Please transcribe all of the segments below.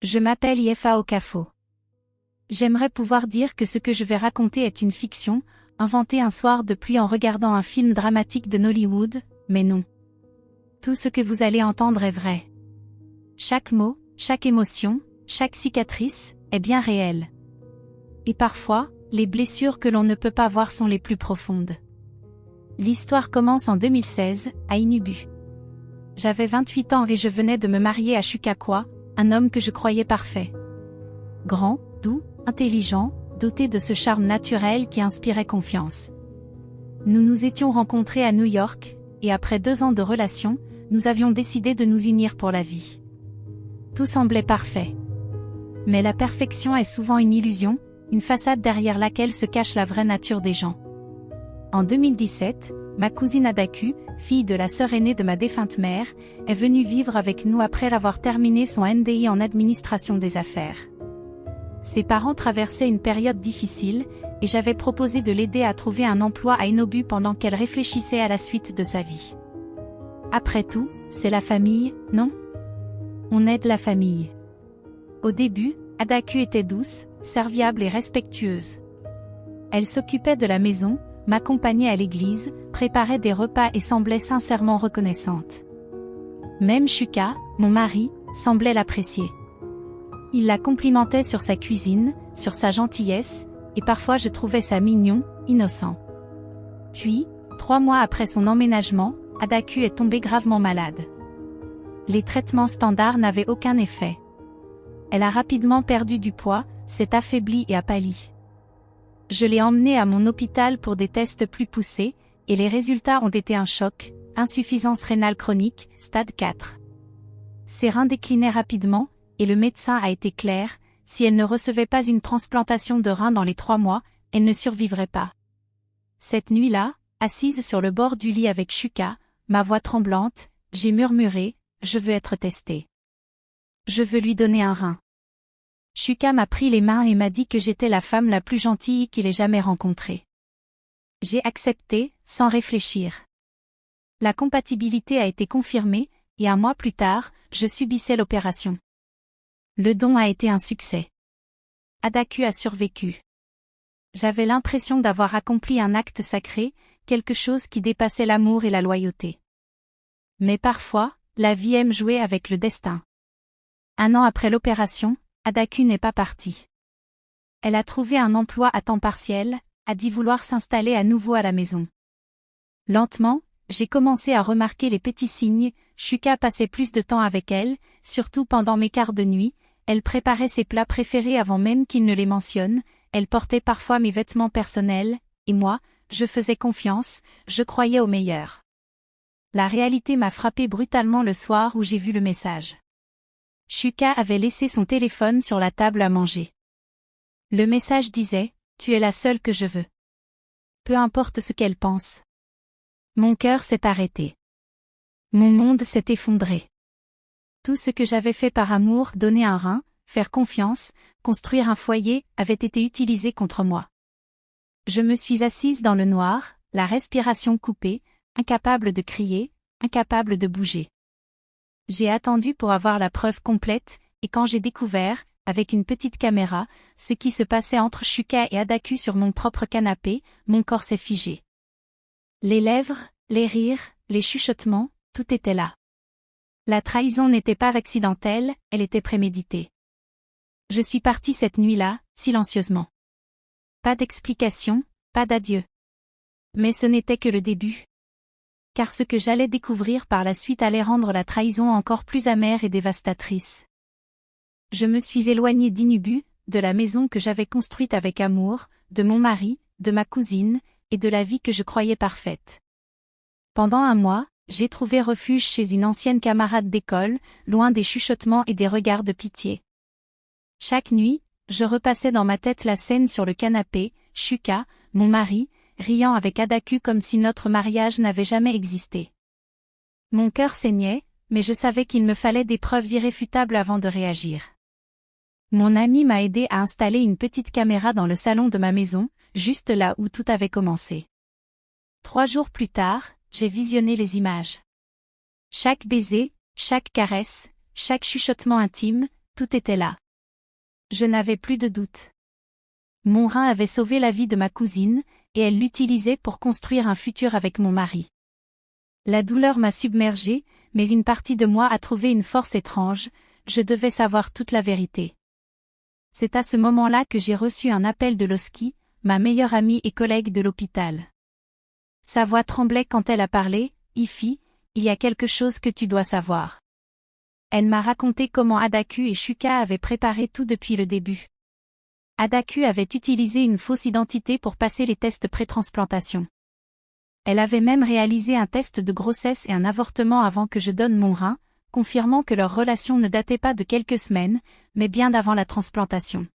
Je m'appelle Yefa Okafo. J'aimerais pouvoir dire que ce que je vais raconter est une fiction, inventée un soir de pluie en regardant un film dramatique de Nollywood, mais non. Tout ce que vous allez entendre est vrai. Chaque mot, chaque émotion, chaque cicatrice, est bien réelle. Et parfois, les blessures que l'on ne peut pas voir sont les plus profondes. L'histoire commence en 2016, à Inubu. J'avais 28 ans et je venais de me marier à Shukakwa, un homme que je croyais parfait. Grand, doux, intelligent, doté de ce charme naturel qui inspirait confiance. Nous nous étions rencontrés à New York, et après 2 ans de relation, nous avions décidé de nous unir pour la vie. Tout semblait parfait. Mais la perfection est souvent une illusion, une façade derrière laquelle se cache la vraie nature des gens. En 2017, ma cousine Adaku, fille de la sœur aînée de ma défunte mère, est venue vivre avec nous après avoir terminé son NDI en administration des affaires. Ses parents traversaient une période difficile, et j'avais proposé de l'aider à trouver un emploi à Inubu pendant qu'elle réfléchissait à la suite de sa vie. Après tout, c'est la famille, non? On aide la famille. Au début, Adaku était douce, serviable et respectueuse. Elle s'occupait de la maison, m'accompagnait à l'église, préparait des repas et semblait sincèrement reconnaissante. Même Shuka, mon mari, semblait l'apprécier. Il la complimentait sur sa cuisine, sur sa gentillesse, et parfois je trouvais ça mignon, innocent. Puis, 3 mois après son emménagement, Adaku est tombée gravement malade. Les traitements standards n'avaient aucun effet. Elle a rapidement perdu du poids, s'est affaiblie et a pâli. Je l'ai emmenée à mon hôpital pour des tests plus poussés, et les résultats ont été un choc, insuffisance rénale chronique, stade 4. Ses reins déclinaient rapidement, et le médecin a été clair, si elle ne recevait pas une transplantation de reins dans les 3 mois, elle ne survivrait pas. Cette nuit-là, assise sur le bord du lit avec Shuka, ma voix tremblante, j'ai murmuré, je veux être testée. Je veux lui donner un rein. Shuka m'a pris les mains et m'a dit que j'étais la femme la plus gentille qu'il ait jamais rencontrée. J'ai accepté, sans réfléchir. La compatibilité a été confirmée, et 1 mois plus tard, je subissais l'opération. Le don a été un succès. Adaku a survécu. J'avais l'impression d'avoir accompli un acte sacré, quelque chose qui dépassait l'amour et la loyauté. Mais parfois, la vie aime jouer avec le destin. 1 an après l'opération, Adaku n'est pas partie. Elle a trouvé un emploi à temps partiel, a dit vouloir s'installer à nouveau à la maison. Lentement, j'ai commencé à remarquer les petits signes, Shuka passait plus de temps avec elle, surtout pendant mes quarts de nuit, elle préparait ses plats préférés avant même qu'il ne les mentionne, elle portait parfois mes vêtements personnels, et moi, je faisais confiance, je croyais au meilleur. La réalité m'a frappé brutalement le soir où j'ai vu le message. Shuka avait laissé son téléphone sur la table à manger. Le message disait, « Tu es la seule que je veux. » Peu importe ce qu'elle pense. Mon cœur s'est arrêté. Mon monde s'est effondré. Tout ce que j'avais fait par amour, donner un rein, faire confiance, construire un foyer, avait été utilisé contre moi. Je me suis assise dans le noir, la respiration coupée, incapable de crier, incapable de bouger. J'ai attendu pour avoir la preuve complète, et quand j'ai découvert, avec une petite caméra, ce qui se passait entre Shuka et Adaku sur mon propre canapé, mon corps s'est figé. Les lèvres, les rires, les chuchotements, tout était là. La trahison n'était pas accidentelle, elle était préméditée. Je suis partie cette nuit-là, silencieusement. Pas d'explication, pas d'adieu. Mais ce n'était que le début. Car ce que j'allais découvrir par la suite allait rendre la trahison encore plus amère et dévastatrice. Je me suis éloignée d'Inubu, de la maison que j'avais construite avec amour, de mon mari, de ma cousine, et de la vie que je croyais parfaite. Pendant 1 mois, j'ai trouvé refuge chez une ancienne camarade d'école, loin des chuchotements et des regards de pitié. Chaque nuit, je repassais dans ma tête la scène sur le canapé, Shuka, mon mari, riant avec Adaku comme si notre mariage n'avait jamais existé. Mon cœur saignait, mais je savais qu'il me fallait des preuves irréfutables avant de réagir. Mon ami m'a aidé à installer une petite caméra dans le salon de ma maison, juste là où tout avait commencé. 3 jours plus tard, j'ai visionné les images. Chaque baiser, chaque caresse, chaque chuchotement intime, tout était là. Je n'avais plus de doute. Mon rein avait sauvé la vie de ma cousine, et elle l'utilisait pour construire un futur avec mon mari. La douleur m'a submergée, mais une partie de moi a trouvé une force étrange, je devais savoir toute la vérité. C'est à ce moment-là que j'ai reçu un appel de Losky, ma meilleure amie et collègue de l'hôpital. Sa voix tremblait quand elle a parlé. « Ify, il y a quelque chose que tu dois savoir. » Elle m'a raconté comment Adaku et Shuka avaient préparé tout depuis le début. Adaku avait utilisé une fausse identité pour passer les tests pré-transplantation. Elle avait même réalisé un test de grossesse et un avortement avant que je donne mon rein, confirmant que leur relation ne datait pas de quelques semaines, mais bien d'avant la transplantation.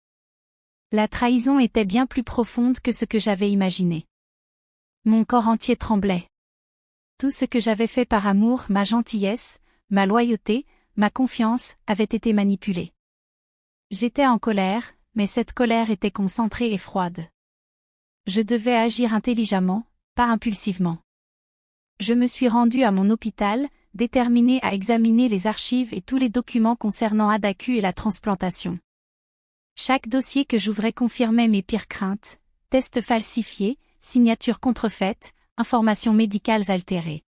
La trahison était bien plus profonde que ce que j'avais imaginé. Mon corps entier tremblait. Tout ce que j'avais fait par amour, ma gentillesse, ma loyauté, ma confiance, avait été manipulé. J'étais en colère, mais cette colère était concentrée et froide. Je devais agir intelligemment, pas impulsivement. Je me suis rendue à mon hôpital, déterminée à examiner les archives et tous les documents concernant Adaku et la transplantation. Chaque dossier que j'ouvrais confirmait mes pires craintes, tests falsifiés, signatures contrefaites, informations médicales altérées.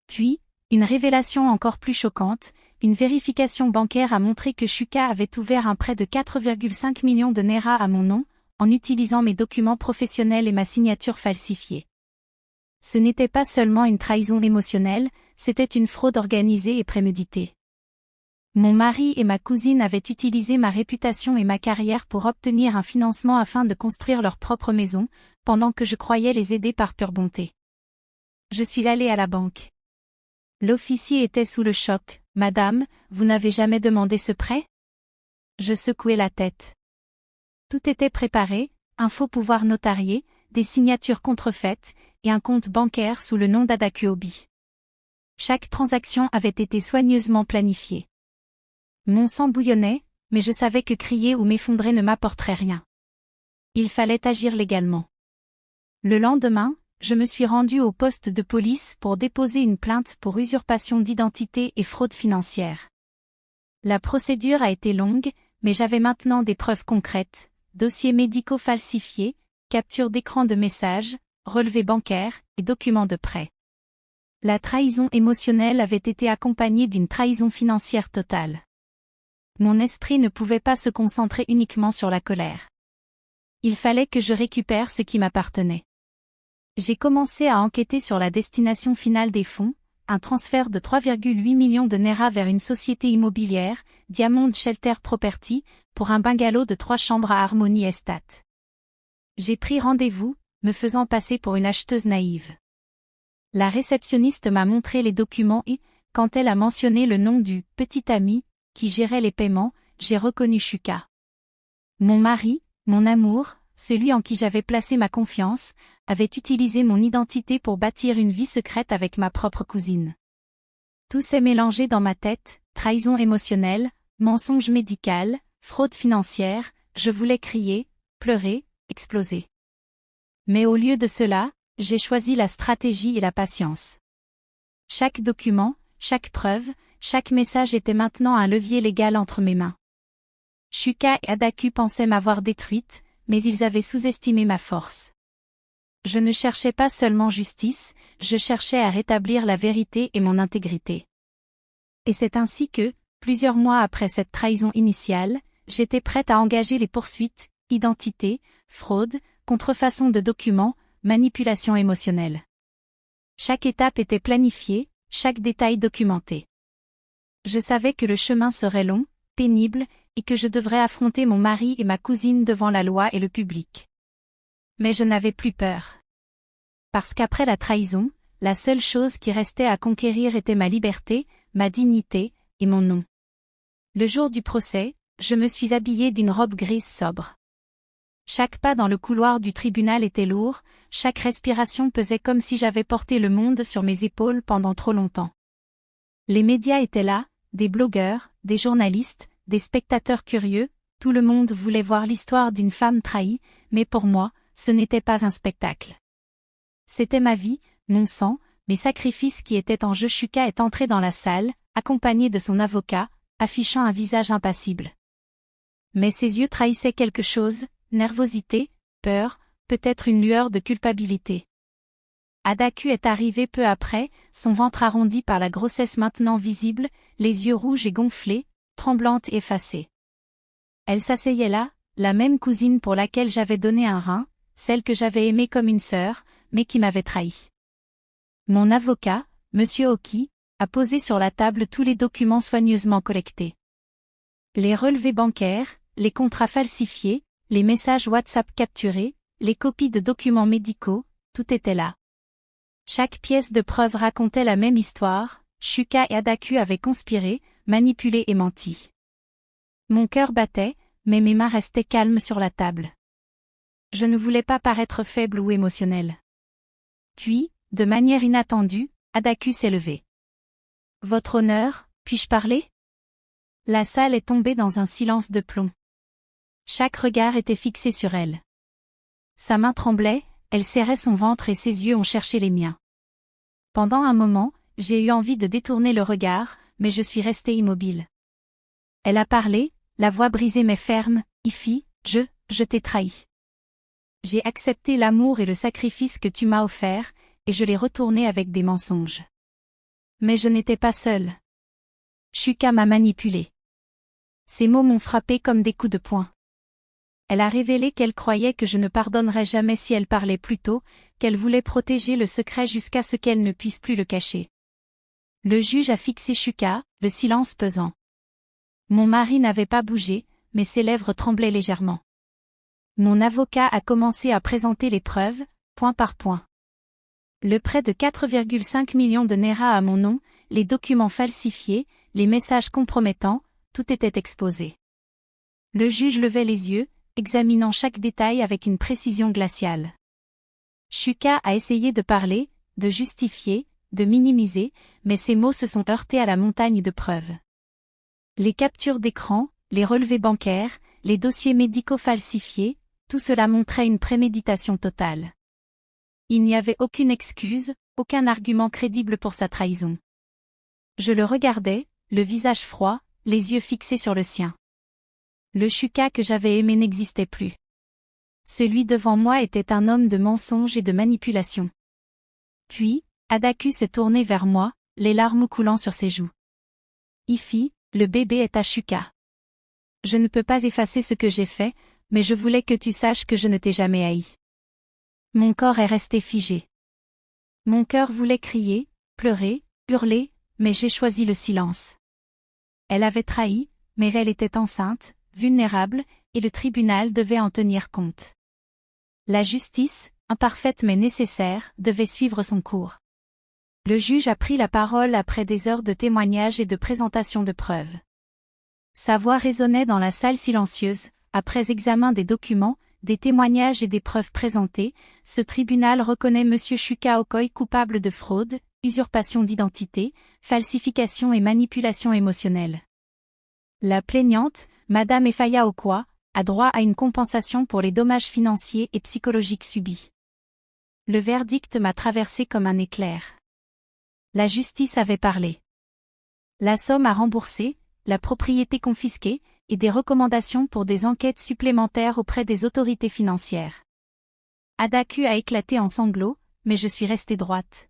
Puis, une révélation encore plus choquante, une vérification bancaire a montré que Shuka avait ouvert un prêt de 4,5 millions de Naira à mon nom, en utilisant mes documents professionnels et ma signature falsifiée. Ce n'était pas seulement une trahison émotionnelle, c'était une fraude organisée et préméditée. Mon mari et ma cousine avaient utilisé ma réputation et ma carrière pour obtenir un financement afin de construire leur propre maison, pendant que je croyais les aider par pure bonté. Je suis allée à la banque. L'officier était sous le choc. « Madame, vous n'avez jamais demandé ce prêt ?» Je secouai la tête. Tout était préparé, un faux pouvoir notarié, des signatures contrefaites, et un compte bancaire sous le nom d'Adaku Obi. Chaque transaction avait été soigneusement planifiée. Mon sang bouillonnait, mais je savais que crier ou m'effondrer ne m'apporterait rien. Il fallait agir légalement. Le lendemain, je me suis rendue au poste de police pour déposer une plainte pour usurpation d'identité et fraude financière. La procédure a été longue, mais j'avais maintenant des preuves concrètes, dossiers médicaux falsifiés, captures d'écran de messages, relevés bancaires et documents de prêt. La trahison émotionnelle avait été accompagnée d'une trahison financière totale. Mon esprit ne pouvait pas se concentrer uniquement sur la colère. Il fallait que je récupère ce qui m'appartenait. J'ai commencé à enquêter sur la destination finale des fonds, un transfert de 3,8 millions de Naira vers une société immobilière, Diamond Shelter Property, pour un bungalow de 3 chambres à Harmony Estate. J'ai pris rendez-vous, me faisant passer pour une acheteuse naïve. La réceptionniste m'a montré les documents et, quand elle a mentionné le nom du « petit ami » qui gérait les paiements, j'ai reconnu Shuka. Mon mari, mon amour, celui en qui j'avais placé ma confiance, avait utilisé mon identité pour bâtir une vie secrète avec ma propre cousine. Tout s'est mélangé dans ma tête, trahison émotionnelle, mensonge médical, fraude financière, je voulais crier, pleurer, exploser. Mais au lieu de cela, j'ai choisi la stratégie et la patience. Chaque document, chaque preuve, chaque message était maintenant un levier légal entre mes mains. Shuka et Adaku pensaient m'avoir détruite, mais ils avaient sous-estimé ma force. Je ne cherchais pas seulement justice, je cherchais à rétablir la vérité et mon intégrité. Et c'est ainsi que, plusieurs mois après cette trahison initiale, j'étais prête à engager les poursuites, identité, fraude, contrefaçon de documents, manipulation émotionnelle. Chaque étape était planifiée, chaque détail documenté. Je savais que le chemin serait long, pénible, et que je devrais affronter mon mari et ma cousine devant la loi et le public. Mais je n'avais plus peur. Parce qu'après la trahison, la seule chose qui restait à conquérir était ma liberté, ma dignité, et mon nom. Le jour du procès, je me suis habillée d'une robe grise sobre. Chaque pas dans le couloir du tribunal était lourd, chaque respiration pesait comme si j'avais porté le monde sur mes épaules pendant trop longtemps. Les médias étaient là, des blogueurs, des journalistes, des spectateurs curieux, tout le monde voulait voir l'histoire d'une femme trahie, mais pour moi, ce n'était pas un spectacle. C'était ma vie, mon sang, mes sacrifices qui étaient en jeu. Shuka est entré dans la salle, accompagné de son avocat, affichant un visage impassible. Mais ses yeux trahissaient quelque chose, nervosité, peur, peut-être une lueur de culpabilité. Adaku est arrivée peu après, son ventre arrondi par la grossesse maintenant visible, les yeux rouges et gonflés, tremblante et effacée. Elle s'asseyait là, la même cousine pour laquelle j'avais donné un rein, celle que j'avais aimée comme une sœur, mais qui m'avait trahi. Mon avocat, Monsieur Oki, a posé sur la table tous les documents soigneusement collectés. Les relevés bancaires, les contrats falsifiés, les messages WhatsApp capturés, les copies de documents médicaux, tout était là. Chaque pièce de preuve racontait la même histoire, Shuka et Adaku avaient conspiré, manipulé et menti. Mon cœur battait, mais mes mains restaient calmes sur la table. Je ne voulais pas paraître faible ou émotionnelle. Puis, de manière inattendue, Adaku s'est levé. « Votre honneur, puis-je parler ?» La salle est tombée dans un silence de plomb. Chaque regard était fixé sur elle. Sa main tremblait, elle serrait son ventre et ses yeux ont cherché les miens. Pendant un moment, j'ai eu envie de détourner le regard, mais je suis restée immobile. Elle a parlé, la voix brisée mais ferme, « Ifi, je t'ai trahi. J'ai accepté l'amour et le sacrifice que tu m'as offert, et je l'ai retourné avec des mensonges. Mais je n'étais pas seule. Shuka m'a manipulée. » Ces mots m'ont frappé comme des coups de poing. Elle a révélé qu'elle croyait que je ne pardonnerais jamais si elle parlait plus tôt, qu'elle voulait protéger le secret jusqu'à ce qu'elle ne puisse plus le cacher. Le juge a fixé Shuka, le silence pesant. Mon mari n'avait pas bougé, mais ses lèvres tremblaient légèrement. Mon avocat a commencé à présenter les preuves, point par point. Le prêt de 4,5 millions de Naira à mon nom, les documents falsifiés, les messages compromettants, tout était exposé. Le juge levait les yeux, examinant chaque détail avec une précision glaciale. Shuka a essayé de parler, de justifier, de minimiser, mais ses mots se sont heurtés à la montagne de preuves. Les captures d'écran, les relevés bancaires, les dossiers médicaux falsifiés, tout cela montrait une préméditation totale. Il n'y avait aucune excuse, aucun argument crédible pour sa trahison. Je le regardais, le visage froid, les yeux fixés sur le sien. Le Shuka que j'avais aimé n'existait plus. Celui devant moi était un homme de mensonges et de manipulation. Puis, Adaku s'est tourné vers moi, les larmes coulant sur ses joues. « Ifi, le bébé est à Shuka. Je ne peux pas effacer ce que j'ai fait, mais je voulais que tu saches que je ne t'ai jamais haï. » Mon corps est resté figé. Mon cœur voulait crier, pleurer, hurler, mais j'ai choisi le silence. Elle avait trahi, mais elle était enceinte, vulnérable, et le tribunal devait en tenir compte. La justice, imparfaite mais nécessaire, devait suivre son cours. Le juge a pris la parole après des heures de témoignages et de présentation de preuves. Sa voix résonnait dans la salle silencieuse, après examen des documents, des témoignages et des preuves présentées, ce tribunal reconnaît M. Shuka Okoi coupable de fraude, usurpation d'identité, falsification et manipulation émotionnelle. La plaignante, Madame Efaya Okwa, a droit à une compensation pour les dommages financiers et psychologiques subis. Le verdict m'a traversé comme un éclair. La justice avait parlé. La somme à rembourser, la propriété confisquée, et des recommandations pour des enquêtes supplémentaires auprès des autorités financières. Adaku a éclaté en sanglots, mais je suis restée droite.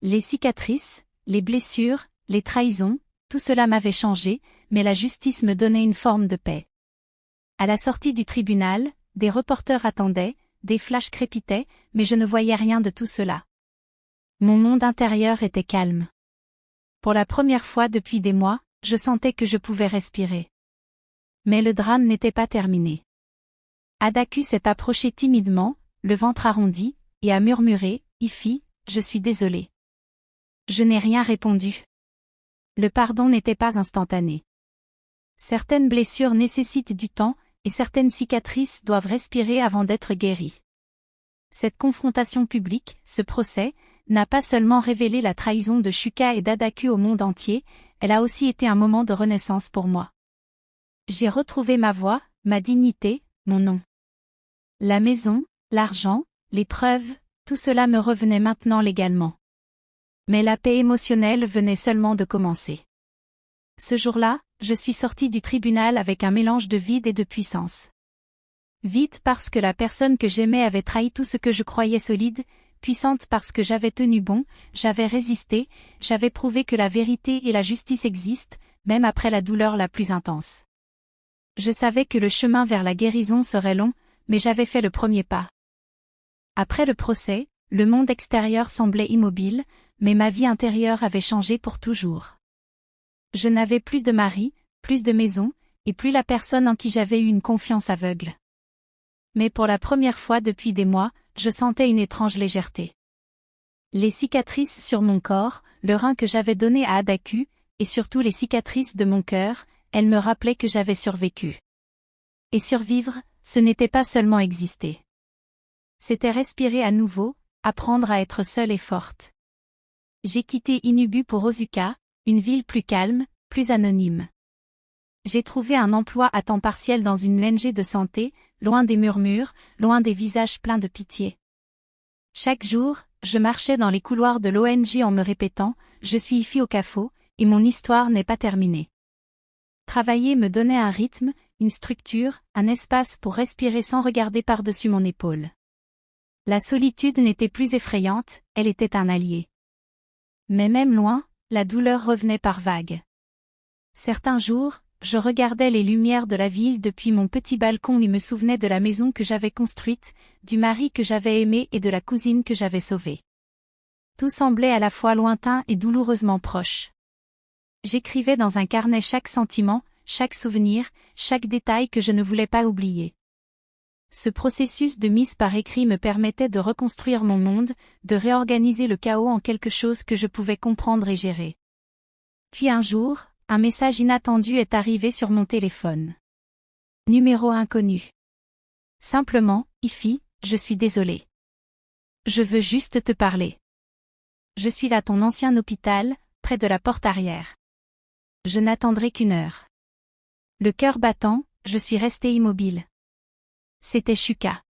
Les cicatrices, les blessures, les trahisons, tout cela m'avait changé, mais la justice me donnait une forme de paix. À la sortie du tribunal, des reporters attendaient, des flashs crépitaient, mais je ne voyais rien de tout cela. Mon monde intérieur était calme. Pour la première fois depuis des mois, je sentais que je pouvais respirer. Mais le drame n'était pas terminé. Adaku s'est approché timidement, le ventre arrondi, et a murmuré, « Ifi, je suis désolé. » Je n'ai rien répondu. Le pardon n'était pas instantané. Certaines blessures nécessitent du temps, et certaines cicatrices doivent respirer avant d'être guéries. Cette confrontation publique, ce procès, n'a pas seulement révélé la trahison de Shuka et d'Adaku au monde entier, elle a aussi été un moment de renaissance pour moi. J'ai retrouvé ma voix, ma dignité, mon nom. La maison, l'argent, les preuves, tout cela me revenait maintenant légalement. Mais la paix émotionnelle venait seulement de commencer. Ce jour-là, je suis sortie du tribunal avec un mélange de vide et de puissance. Vide parce que la personne que j'aimais avait trahi tout ce que je croyais solide, puissante parce que j'avais tenu bon, j'avais résisté, j'avais prouvé que la vérité et la justice existent, même après la douleur la plus intense. Je savais que le chemin vers la guérison serait long, mais j'avais fait le premier pas. Après le procès, le monde extérieur semblait immobile, mais ma vie intérieure avait changé pour toujours. Je n'avais plus de mari, plus de maison, et plus la personne en qui j'avais eu une confiance aveugle. Mais pour la première fois depuis des mois, je sentais une étrange légèreté. Les cicatrices sur mon corps, le rein que j'avais donné à Adaku, et surtout les cicatrices de mon cœur, elles me rappelaient que j'avais survécu. Et survivre, ce n'était pas seulement exister. C'était respirer à nouveau, apprendre à être seule et forte. J'ai quitté Inubu pour Osuka, une ville plus calme, plus anonyme. J'ai trouvé un emploi à temps partiel dans une ONG de santé, loin des murmures, loin des visages pleins de pitié. Chaque jour, je marchais dans les couloirs de l'ONG en me répétant « Je suis Ifi Okafo, et mon histoire n'est pas terminée ». Travailler me donnait un rythme, une structure, un espace pour respirer sans regarder par-dessus mon épaule. La solitude n'était plus effrayante, elle était un allié. Mais même loin, la douleur revenait par vagues. Certains jours, je regardais les lumières de la ville depuis mon petit balcon et me souvenais de la maison que j'avais construite, du mari que j'avais aimé et de la cousine que j'avais sauvée. Tout semblait à la fois lointain et douloureusement proche. J'écrivais dans un carnet chaque sentiment, chaque souvenir, chaque détail que je ne voulais pas oublier. Ce processus de mise par écrit me permettait de reconstruire mon monde, de réorganiser le chaos en quelque chose que je pouvais comprendre et gérer. Puis un jour, un message inattendu est arrivé sur mon téléphone. Numéro inconnu. Simplement, Ifi, je suis désolé. Je veux juste te parler. Je suis à ton ancien hôpital, près de la porte arrière. Je n'attendrai qu'une heure. Le cœur battant, je suis restée immobile. C'était Shuka.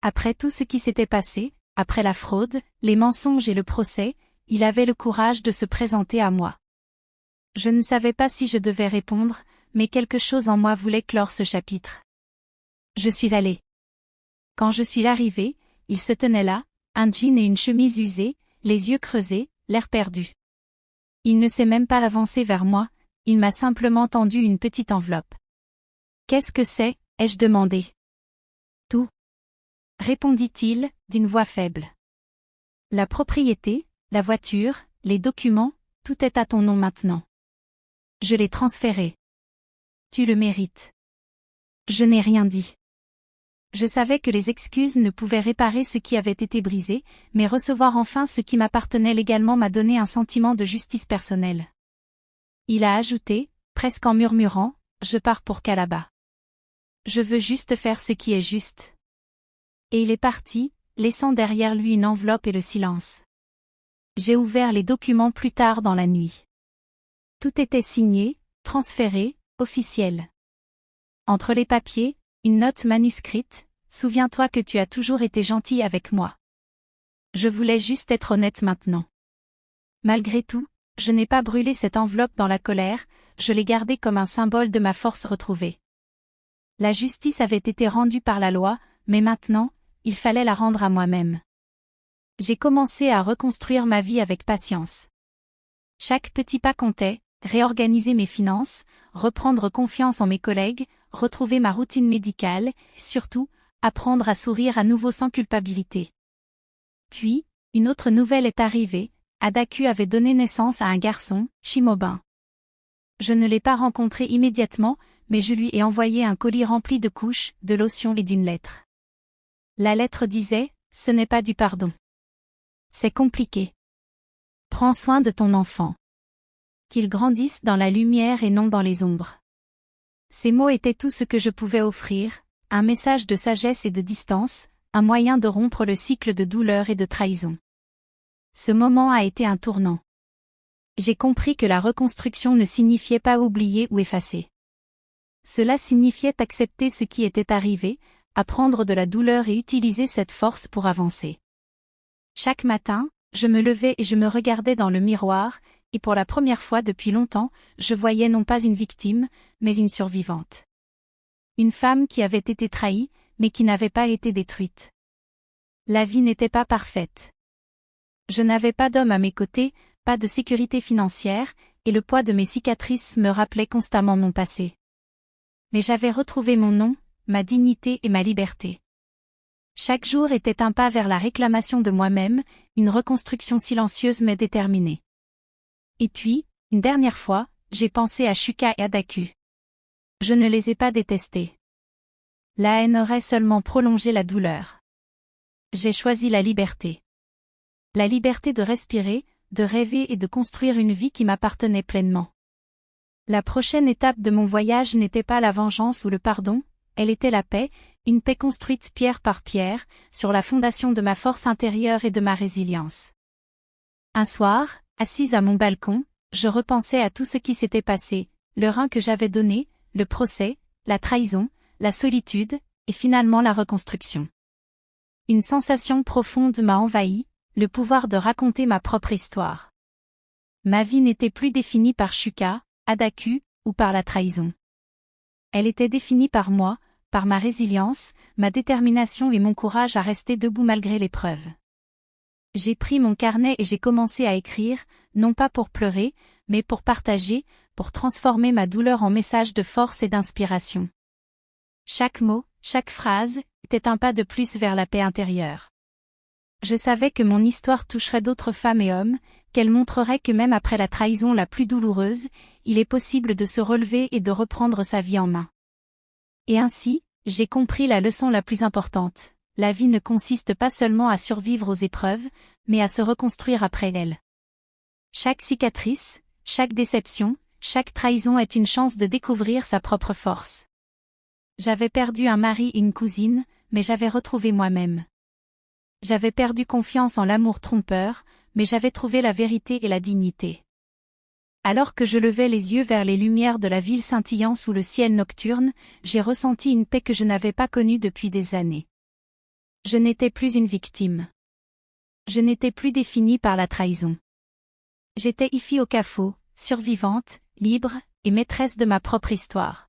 Après tout ce qui s'était passé, après la fraude, les mensonges et le procès, il avait le courage de se présenter à moi. Je ne savais pas si je devais répondre, mais quelque chose en moi voulait clore ce chapitre. Je suis allée. Quand je suis arrivée, il se tenait là, un jean et une chemise usée, les yeux creusés, l'air perdu. Il ne s'est même pas avancé vers moi, il m'a simplement tendu une petite enveloppe. « Qu'est-ce que c'est » ai-je demandé. « Tout. » répondit-il, d'une voix faible. « La propriété, la voiture, les documents, tout est à ton nom maintenant. Je l'ai transféré. Tu le mérites. » Je n'ai rien dit. Je savais que les excuses ne pouvaient réparer ce qui avait été brisé, mais recevoir enfin ce qui m'appartenait légalement m'a donné un sentiment de justice personnelle. Il a ajouté, presque en murmurant, « Je pars pour Calabar. Je veux juste faire ce qui est juste. » Et il est parti, laissant derrière lui une enveloppe et le silence. J'ai ouvert les documents plus tard dans la nuit. Tout était signé, transféré, officiel. Entre les papiers, une note manuscrite, « Souviens-toi que tu as toujours été gentil avec moi. Je voulais juste être honnête maintenant. » Malgré tout, je n'ai pas brûlé cette enveloppe dans la colère, je l'ai gardée comme un symbole de ma force retrouvée. La justice avait été rendue par la loi, mais maintenant, il fallait la rendre à moi-même. J'ai commencé à reconstruire ma vie avec patience. Chaque petit pas comptait, réorganiser mes finances, reprendre confiance en mes collègues, retrouver ma routine médicale, et surtout, apprendre à sourire à nouveau sans culpabilité. Puis, une autre nouvelle est arrivée, Adaku avait donné naissance à un garçon, Shimobin. Je ne l'ai pas rencontré immédiatement, mais je lui ai envoyé un colis rempli de couches, de lotions et d'une lettre. La lettre disait, « Ce n'est pas du pardon. C'est compliqué. Prends soin de ton enfant. Qu'il grandisse dans la lumière et non dans les ombres. » Ces mots étaient tout ce que je pouvais offrir, un message de sagesse et de distance, un moyen de rompre le cycle de douleur et de trahison. Ce moment a été un tournant. J'ai compris que la reconstruction ne signifiait pas oublier ou effacer. Cela signifiait accepter ce qui était arrivé, apprendre de la douleur et utiliser cette force pour avancer. Chaque matin, je me levais et je me regardais dans le miroir, et pour la première fois depuis longtemps, je voyais non pas une victime, mais une survivante. Une femme qui avait été trahie, mais qui n'avait pas été détruite. La vie n'était pas parfaite. Je n'avais pas d'homme à mes côtés, pas de sécurité financière, et le poids de mes cicatrices me rappelait constamment mon passé. Mais j'avais retrouvé mon nom, ma dignité et ma liberté. Chaque jour était un pas vers la réclamation de moi-même, une reconstruction silencieuse mais déterminée. Et puis, une dernière fois, j'ai pensé à Shuka et à Daku. Je ne les ai pas détestés. La haine aurait seulement prolongé la douleur. J'ai choisi la liberté. La liberté de respirer, de rêver et de construire une vie qui m'appartenait pleinement. La prochaine étape de mon voyage n'était pas la vengeance ou le pardon, elle était la paix, une paix construite pierre par pierre, sur la fondation de ma force intérieure et de ma résilience. Un soir, assise à mon balcon, je repensais à tout ce qui s'était passé, le rein que j'avais donné, le procès, la trahison, la solitude, et finalement la reconstruction. Une sensation profonde m'a envahi, le pouvoir de raconter ma propre histoire. Ma vie n'était plus définie par Shuka, Adaku, ou par la trahison. Elle était définie par moi, par ma résilience, ma détermination et mon courage à rester debout malgré l'épreuve. J'ai pris mon carnet et j'ai commencé à écrire, non pas pour pleurer, mais pour partager, pour transformer ma douleur en message de force et d'inspiration. Chaque mot, chaque phrase, était un pas de plus vers la paix intérieure. Je savais que mon histoire toucherait d'autres femmes et hommes, qu'elle montrerait que même après la trahison la plus douloureuse, il est possible de se relever et de reprendre sa vie en main. Et ainsi, j'ai compris la leçon la plus importante. La vie ne consiste pas seulement à survivre aux épreuves, mais à se reconstruire après elles. Chaque cicatrice, chaque déception, chaque trahison est une chance de découvrir sa propre force. J'avais perdu un mari et une cousine, mais j'avais retrouvé moi-même. J'avais perdu confiance en l'amour trompeur, mais j'avais trouvé la vérité et la dignité. Alors que je levais les yeux vers les lumières de la ville scintillant sous le ciel nocturne, j'ai ressenti une paix que je n'avais pas connue depuis des années. Je n'étais plus une victime. Je n'étais plus définie par la trahison. J'étais Ifi Okafo, survivante, libre, et maîtresse de ma propre histoire.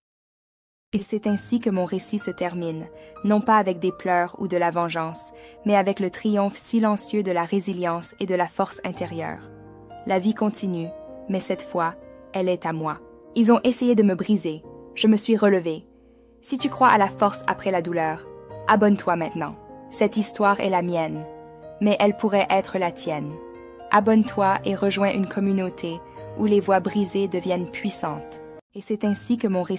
Et c'est ainsi que mon récit se termine, non pas avec des pleurs ou de la vengeance, mais avec le triomphe silencieux de la résilience et de la force intérieure. La vie continue, mais cette fois, elle est à moi. Ils ont essayé de me briser, je me suis relevée. Si tu crois à la force après la douleur, abonne-toi maintenant. Cette histoire est la mienne, mais elle pourrait être la tienne. Abonne-toi et rejoins une communauté où les voix brisées deviennent puissantes. Et c'est ainsi que mon récit